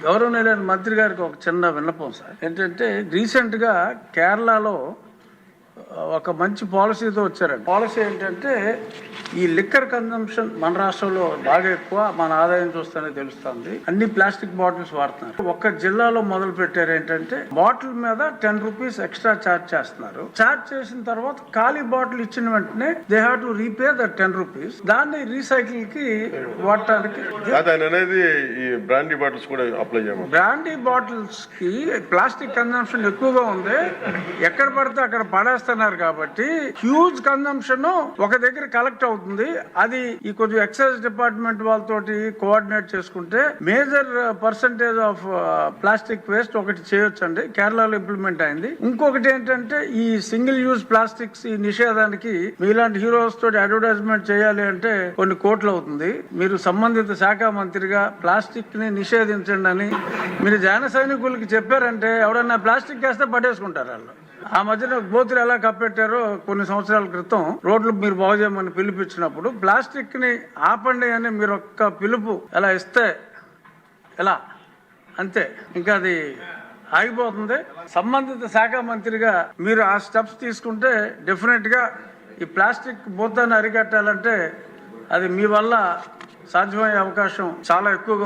గౌరవనీయులైన మంత్రి గారికి ఒక చిన్న విన్నపం సార్. ఏంటంటే రీసెంట్ గా కేరళలో ఒక మంచి పాలసీతో వచ్చారండి. పాలసీ ఏంటంటే ఈ లిక్కర్ కన్జంప్షన్ మన రాష్ట్రంలో బాగా ఎక్కువ, మన ఆదాయం చూస్తేనే తెలుస్తుంది. అన్ని ప్లాస్టిక్ బాటిల్స్ వాడుతున్నారు. ఒక్క జిల్లాలో మొదలు పెట్టారు ఏంటంటే బాటిల్ మీద 10 రూపీస్ ఎక్స్ట్రా ఛార్జ్ చేస్తున్నారు. ఛార్జ్ చేసిన తర్వాత ఖాళీ బాటిల్ ఇచ్చిన వెంటనే they have to repay the 10 rupees. దాన్ని రీసైకిల్ కి వాడటానికి బ్రాండీ బాటిల్స్ కి ప్లాస్టిక్ కన్జంప్షన్ ఎక్కువగా ఉంది. ఎక్కడ పడితే అక్కడ పడేస్తున్నారు కాబట్టి హ్యూజ్ కన్జంప్షన్ ఒక దగ్గర కలెక్ట్ అవుతుంది. అది ఈ కొంచెం ఎక్సైజ్ డిపార్ట్మెంట్ వాళ్ళతోటి కోఆర్డినేట్ చేసుకుంటే major percentage of plastic waste ఒకటి చేయొచ్చండి. కేరళలో ఇంప్లిమెంట్ అయింది. ఇంకొకటి ఏంటంటే ఈ సింగిల్ యూజ్ ప్లాస్టిక్స్ ఈ నిషేధానికి మీలాంటి హీరోస్ తోటి అడ్వర్టైజ్మెంట్ చేయాలి అంటే కొన్ని కోట్లు అవుతుంది. మీరు సంబంధిత శాఖ మంత్రిగా ప్లాస్టిక్ ని నిషేధించండి అని మీరు జన సైనికులకి చెప్పారంటే ఎవడన్నా ప్లాస్టిక్ వేస్తే పట్టేసుకుంటారు వాళ్ళు. ఆ మధ్యన గోతులు ఎలా కప్పెట్టారో కొన్ని సంవత్సరాల క్రితం రోడ్లు మీరు బాగు చేయమని పిలిపించినప్పుడు ప్లాస్టిక్ ని ఆపండి అని మీరు ఒక్క పిలుపు ఎలా ఇస్తే ఎలా అంతే, ఇంకా అది ఆగిపోతుంది. సంబంధిత శాఖ మంత్రిగా మీరు ఆ స్టెప్స్ తీసుకుంటే డెఫినెట్ గా ఈ ప్లాస్టిక్ భూతాన్ని అరికట్టాలంటే అది మీ వల్ల సాధ్యమయ్యే అవకాశం చాలా ఎక్కువగా ఉంది.